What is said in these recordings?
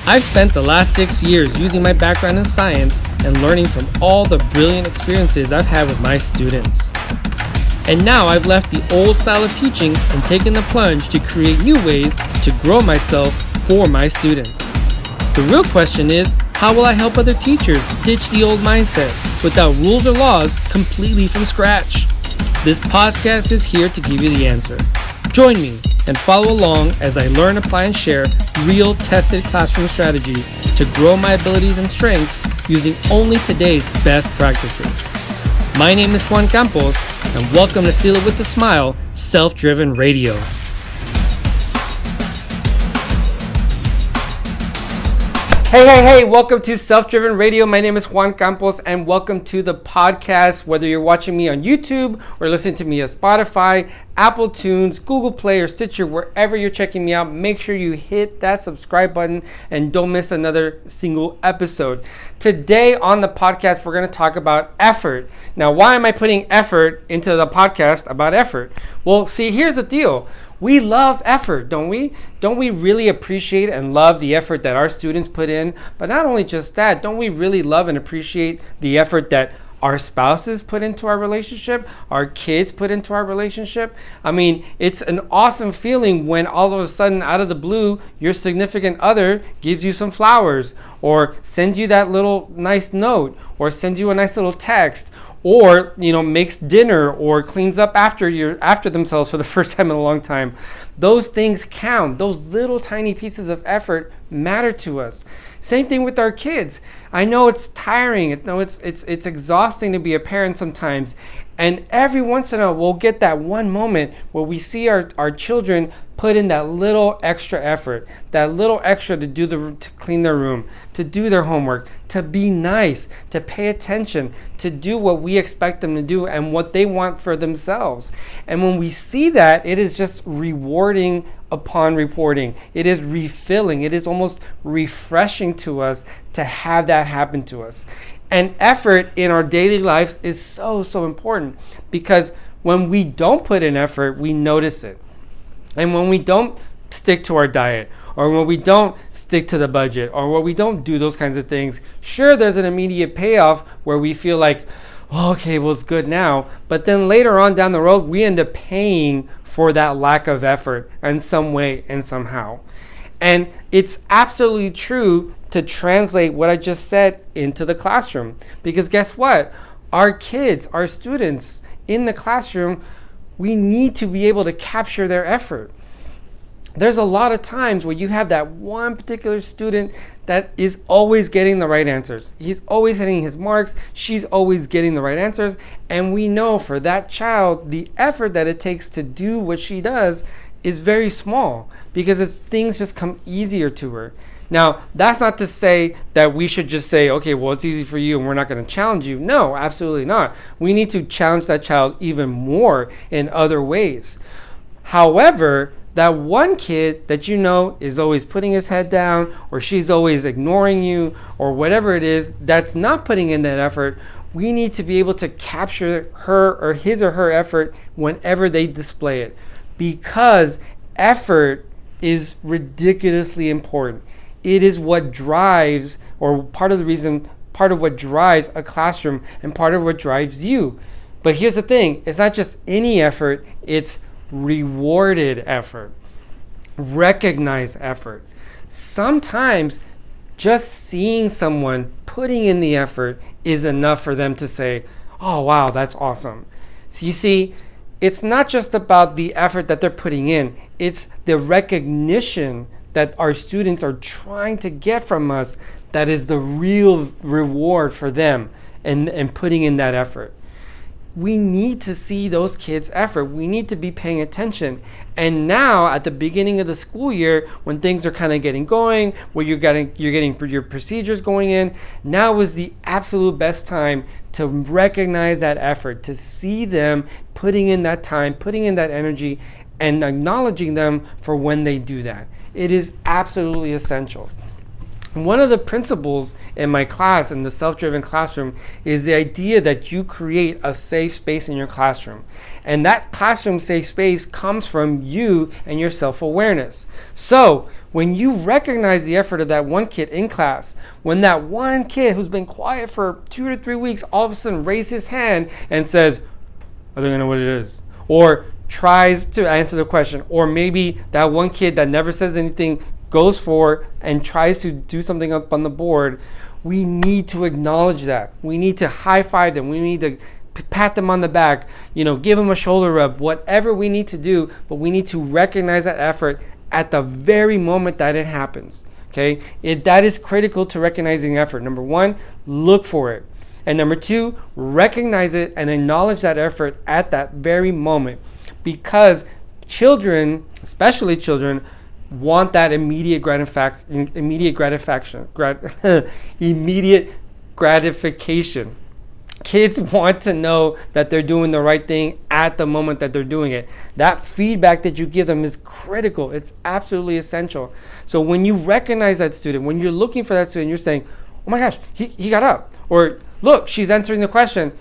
I've spent the last 6 years using my background in science and learning from all the brilliant experiences I've had with my students. And now I've left the old style of teaching and taken the plunge to create new ways to grow myself for my students. The real question is, how will I help other teachers ditch the old mindset without rules or laws completely from scratch? This podcast is here to give you the answer. Join me and follow along as I learn, apply, and share real tested classroom strategies to grow my abilities and strengths using only today's best practices. My name is Juan Campos, and welcome to Seal It With a Smile, Self-Driven Radio. Hey, welcome to Self-Driven Radio. My name is Juan Campos, and welcome to the podcast. Whether you're watching me on YouTube or listening to me on Spotify, Apple Tunes, Google Play, or Stitcher, wherever you're checking me out, make sure you hit that subscribe button and don't miss another single episode. Today on the podcast, we're going to talk about effort. Now, why am I putting effort into the podcast about effort? Well, see, here's the deal. We love effort, don't we? Don't we really appreciate and love the effort that our students put in? But not only just that, don't we really love and appreciate the effort that our spouses put into our relationship, our kids put into our relationship? I mean, it's an awesome feeling when all of a sudden, out of the blue, your significant other gives you some flowers, or sends you that little nice note, or sends you a nice little text, or makes dinner, or cleans up after themselves for the first time in a long time. Those things count. Those little tiny pieces of effort matter to us. Same thing with our kids. I know it's tiring. It's exhausting to be a parent sometimes. And every once in a while, we'll get that one moment where we see our children put in that little extra effort, that little extra to clean their room, to do their homework, to be nice, to pay attention, to do what we expect them to do and what they want for themselves. And when we see that, it is just rewarding upon reporting. It is refilling. It is almost refreshing to us to have that happen to us. And effort in our daily lives is so important, because when we don't put in effort, we notice it. And when we don't stick to our diet, or when we don't stick to the budget, or when we don't do those kinds of things, sure, there's an immediate payoff where we feel like, well, okay, well, it's good now. But then later on down the road, we end up paying for that lack of effort in some way and somehow. And it's absolutely true to translate what I just said into the classroom. Because guess what? Our kids, our students in the classroom, we need to be able to capture their effort. There's a lot of times where you have that one particular student that is always getting the right answers. He's always hitting his marks. She's always getting the right answers. And we know for that child, the effort that it takes to do what she does is very small, because things just come easier to her. Now, that's not to say that we should just say, okay, well, it's easy for you and we're not going to challenge you. No, absolutely not. We need to challenge that child even more in other ways. However, that one kid that is always putting his head down, or she's always ignoring you, or whatever it is that's not putting in that effort, we need to be able to capture her or his or her effort whenever they display it, because effort is ridiculously important. It is what drives, or part of what drives a classroom, and part of what drives you. But here's the thing, it's not just any effort, it's rewarded effort, recognized effort. Sometimes just seeing someone putting in the effort is enough for them to say, oh wow, that's awesome. So you see, it's not just about the effort that they're putting in, it's the recognition that our students are trying to get from us that is the real reward for them and putting in that effort. We need to see those kids' effort. We need to be paying attention. And now at the beginning of the school year, when things are kind of getting going, where you're getting your procedures going in, now is the absolute best time to recognize that effort, to see them putting in that time, putting in that energy, and acknowledging them for when they do that. It is absolutely essential. One of the principles in my class, in the Self-Driven Classroom, is the idea that you create a safe space in your classroom. And that classroom safe space comes from you and your self-awareness. So When you recognize the effort of that one kid in class, when that one kid who's been quiet for 2 to 3 weeks all of a sudden raises his hand and says, I think I know what it is, or tries to answer the question, or maybe that one kid that never says anything goes for and tries to do something up on the board, we need to acknowledge that. We need to high five them. We need to pat them on the back, give them a shoulder rub, whatever we need to do, but we need to recognize that effort at the very moment that it happens. Okay, that is critical to recognizing effort. Number one, look for it. And number two, recognize it and acknowledge that effort at that very moment. Because children, especially children, want that immediate gratification. Kids want to know that they're doing the right thing at the moment that they're doing it. That feedback that you give them is critical. It's absolutely essential. So when you recognize that student, when you're looking for that student, you're saying, oh my gosh, he got up. Or look, she's answering the question.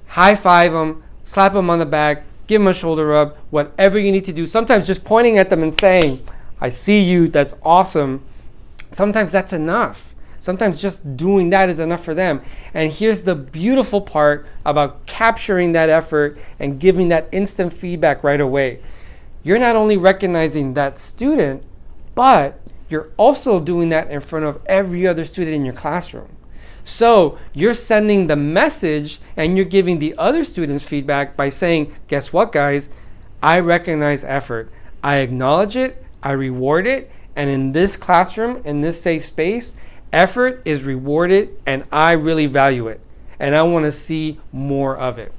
High five them, slap them on the back, give them a shoulder rub, whatever you need to do. Sometimes just pointing at them and saying, I see you, that's awesome. Sometimes that's enough. Sometimes just doing that is enough for them. And here's the beautiful part about capturing that effort and giving that instant feedback right away. You're not only recognizing that student, but you're also doing that in front of every other student in your classroom. So you're sending the message and you're giving the other students feedback by saying, guess what, guys? I recognize effort. I acknowledge it. I reward it. And in this classroom, in this safe space, effort is rewarded and I really value it. And I want to see more of it.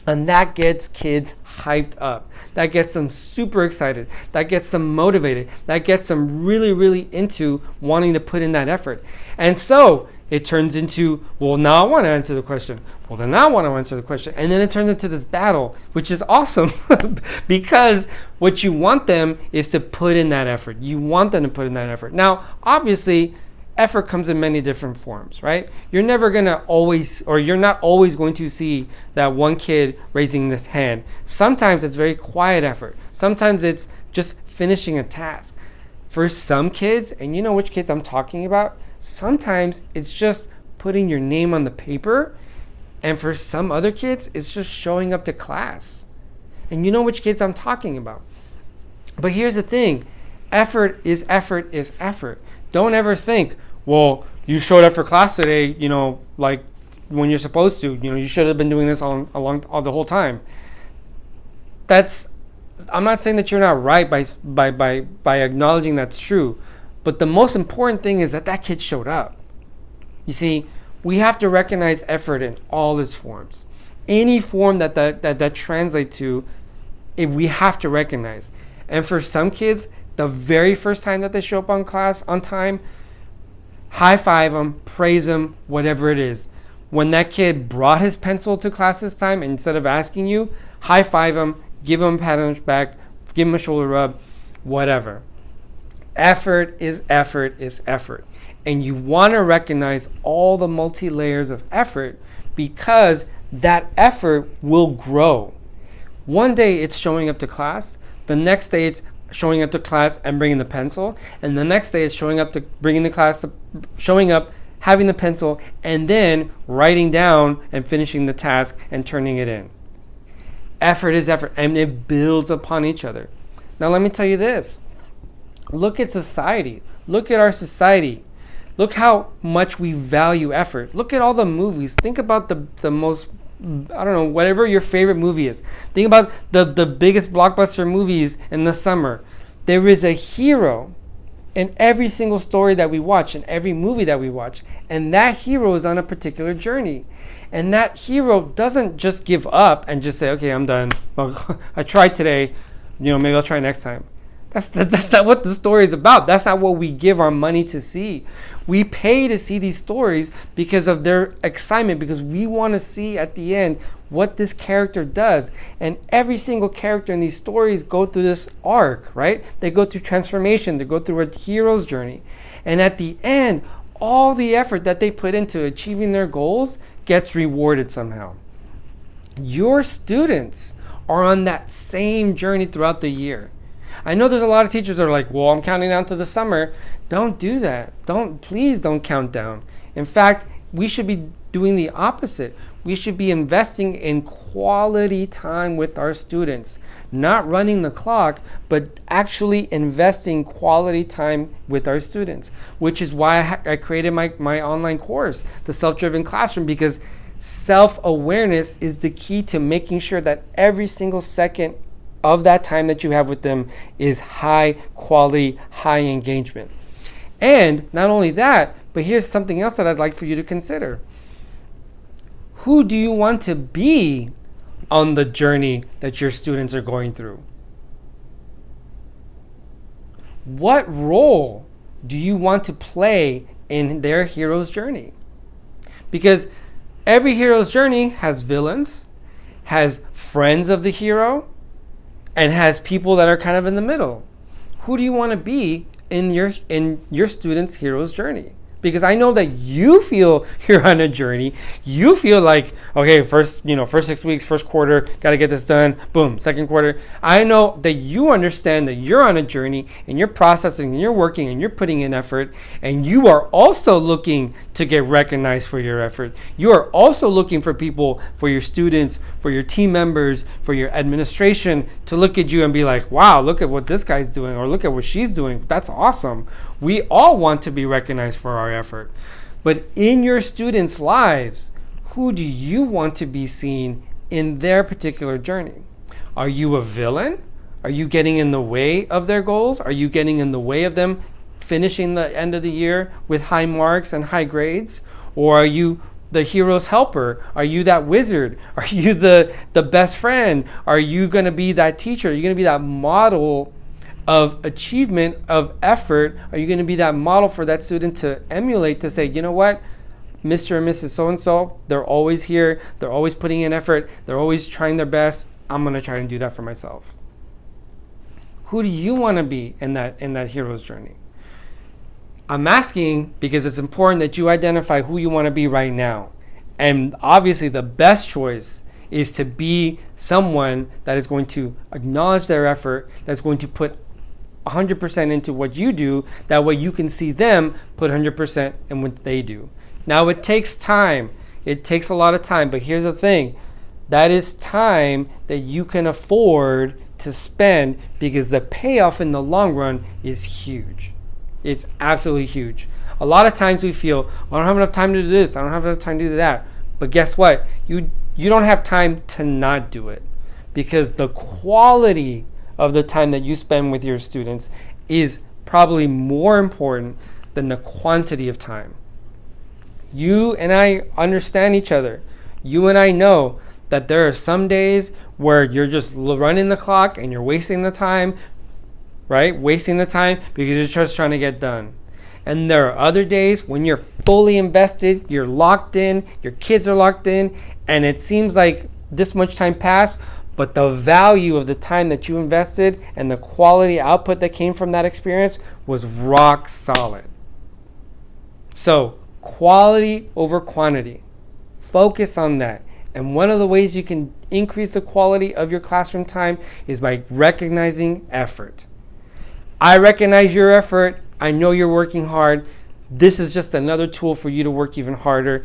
And that gets kids hyped up. That gets them super excited. That gets them motivated. That gets them really, really into wanting to put in that effort. And so it turns into, well, now I want to answer the question. Well, then now I want to answer the question. And then it turns into this battle, which is awesome because what you want them is to put in that effort. You want them to put in that effort. Now, obviously, effort comes in many different forms, right? You're never going to always, or you're not always going to see that one kid raising this hand. Sometimes it's very quiet effort. Sometimes it's just finishing a task. For some kids, and you know which kids I'm talking about, sometimes it's just putting your name on the paper. And for some other kids, it's just showing up to class. And you know which kids I'm talking about. But here's the thing. Effort is effort is effort. Don't ever think, well, you showed up for class today, like when you're supposed to. You should have been doing this all the whole time. I'm not saying that you're not right by acknowledging that's true. But the most important thing is that kid showed up. You see, we have to recognize effort in all its forms. Any form that translates to it, we have to recognize. And for some kids, the very first time that they show up on class on time, high five them, praise them, whatever it is. When that kid brought his pencil to class this time, instead of asking you, high five him, give him a pat on his back, give him a shoulder rub, whatever. Effort is effort is effort. And you want to recognize all the multi-layers of effort because that effort will grow. One day it's showing up to class. The next day it's showing up to class and bringing the pencil. And the next day it's showing up, having the pencil, and then writing down and finishing the task and turning it in. Effort is effort, and it builds upon each other. Now let me tell you this. Look at society. Look at our society. Look how much we value effort. Look at all the movies. Think about the most, whatever your favorite movie is. Think about the biggest blockbuster movies in the summer. There is a hero in every single story that we watch, in every movie that we watch. And that hero is on a particular journey. And that hero doesn't just give up and just say, okay, I'm done. Well, I tried today. Maybe I'll try next time. That's not what the story is about. That's not what we give our money to see. We pay to see these stories because of their excitement, because we want to see at the end what this character does. And every single character in these stories go through this arc, right? They go through transformation. They go through a hero's journey. And at the end, all the effort that they put into achieving their goals gets rewarded somehow. Your students are on that same journey throughout the year. I know there's a lot of teachers that are like, well, I'm counting down to the summer. Don't do that. Please don't count down. In fact, we should be doing the opposite. We should be investing in quality time with our students, not running the clock, but actually investing quality time with our students, which is why I created my online course, the Self-Driven Classroom, because self-awareness is the key to making sure that every single second of that time that you have with them is high quality, high engagement. And not only that, but here's something else that I'd like for you to consider. Who do you want to be on the journey that your students are going through? What role do you want to play in their hero's journey? Because every hero's journey has villains, has friends of the hero, and has people that are kind of in the middle. Who do you want to be in your student's hero's journey? Because I know that you feel you're on a journey. You feel like, okay, first 6 weeks, first quarter, got to get this done. Boom, second quarter. I know that you understand that you're on a journey and you're processing and you're working and you're putting in effort, and you are also looking to get recognized for your effort. You are also looking for people, for your students, for your team members, for your administration to look at you and be like, wow, look at what this guy's doing, or look at what she's doing. That's awesome. We all want to be recognized for our effort. But in your students' lives, who do you want to be seen in their particular journey? Are you a villain? Are you getting in the way of their goals? Are you getting in the way of them finishing the end of the year with high marks and high grades? Or are you the hero's helper? Are you that wizard? Are you the best friend? Are you going to be that teacher? Are you going to be that model of achievement, of effort? Are you going to be that model for that student to emulate, to say, you know what, Mr. and Mrs. So-and-so, they're always here, they're always putting in effort, they're always trying their best, I'm going to try and do that for myself. Who do you want to be in that hero's journey? I'm asking because it's important that you identify who you want to be right now. And obviously the best choice is to be someone that is going to acknowledge their effort, that's going to put 100% into what you do. That way you can see them put 100% in what they do. Now it takes time. It takes a lot of time, but here's the thing. That is time that you can afford to spend, because the payoff in the long run is huge. It's absolutely huge. A lot of times we feel, well, I don't have enough time to do this, I don't have enough time to do that. But guess what? You don't have time to not do it, because the quality of the time that you spend with your students is probably more important than the quantity of time. You and I understand each other. You and I know that there are some days where you're just running the clock and you're wasting the time, right? Wasting the time because you're just trying to get done. And there are other days when you're fully invested, you're locked in, your kids are locked in, and it seems like this much time passed, but the value of the time that you invested and the quality output that came from that experience was rock solid. So, quality over quantity. Focus on that. And one of the ways you can increase the quality of your classroom time is by recognizing effort. I recognize your effort. I know you're working hard. This is just another tool for you to work even harder,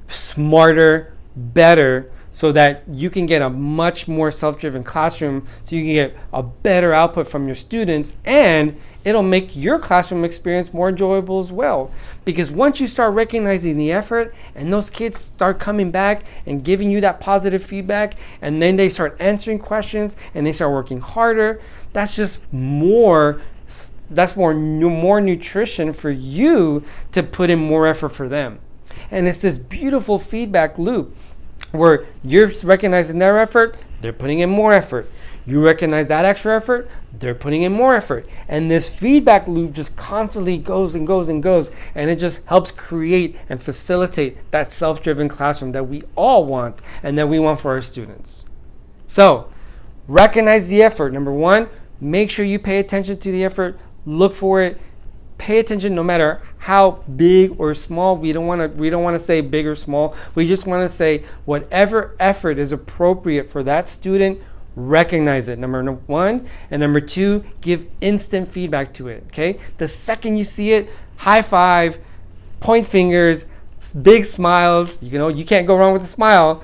smarter, better, so that you can get a much more self-driven classroom, so you can get a better output from your students, and it'll make your classroom experience more enjoyable as well. Because once you start recognizing the effort and those kids start coming back and giving you that positive feedback, and then they start answering questions and they start working harder, that's just more nutrition for you to put in more effort for them. And it's this beautiful feedback loop where you're recognizing their effort, they're putting in more effort. You recognize that extra effort, they're putting in more effort. And this feedback loop just constantly goes and goes and goes. And it just helps create and facilitate that self-driven classroom that we all want and that we want for our students. So, recognize the effort. Number one, make sure you pay attention to the effort. Look for it. Pay attention no matter how big or small. We don't want to say big or small. We just want to say whatever effort is appropriate for that student recognize it, number one. And number two, give instant feedback to it, okay? The second you see it, high five, point fingers, big smiles. You can't go wrong with a smile.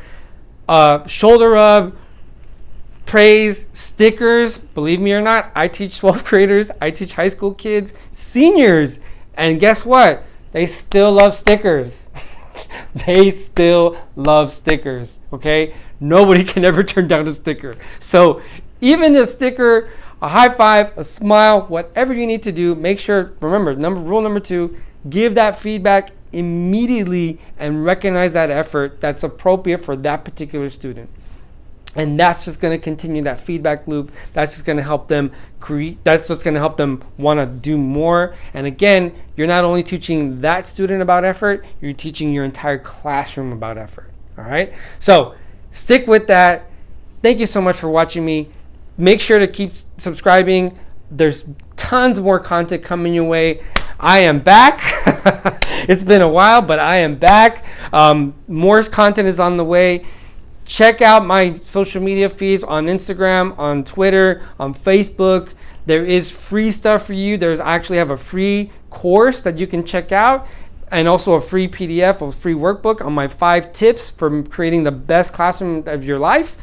Shoulder rub, praise, stickers. Believe me or not, I teach 12th graders. I teach high school kids, seniors. And guess what? They still love stickers. They still love stickers, okay? Nobody can ever turn down a sticker. So even a sticker, a high five, a smile, whatever you need to do, make sure, remember, rule number two, give that feedback immediately and recognize that effort that's appropriate for that particular student. And that's just going to continue that feedback loop. That's just going to help them that's what's going to help them want to do more. And again, you're not only teaching that student about effort, you're teaching your entire classroom about effort. All right? So stick with that. Thank you so much for watching me. Make sure to keep subscribing. There's tons more content coming your way. I am back. It's been a while, but I am back. More content is on the way. Check out my social media feeds on Instagram, on Twitter, on Facebook. There is free stuff for you. I actually have a free course that you can check out, and also a free PDF, a free workbook on my 5 tips for creating the best classroom of your life.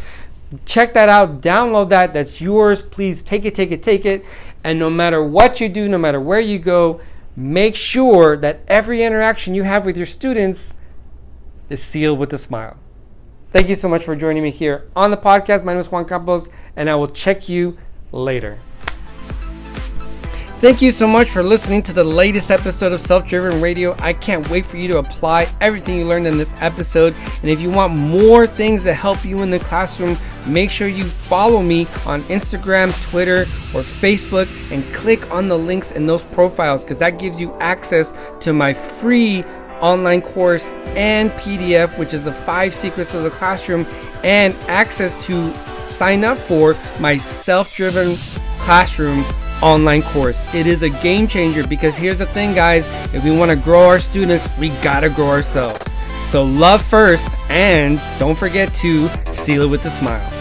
Check that out. Download that. That's yours. Please take it. And no matter what you do, no matter where you go, make sure that every interaction you have with your students is sealed with a smile. Thank you so much for joining me here on the podcast. My name is Juan Campos, and I will check you later. Thank you so much for listening to the latest episode of Self-Driven Radio. I can't wait for you to apply everything you learned in this episode. And if you want more things that help you in the classroom, make sure you follow me on Instagram, Twitter, or Facebook, and click on the links in those profiles, because that gives you access to my free online course and PDF, which is the 5 secrets of the classroom, and access to sign up for my Self-Driven Classroom online course. It is a game changer, because here's the thing, guys, if we want to grow our students, we gotta grow ourselves. So love first, and don't forget to seal it with a smile.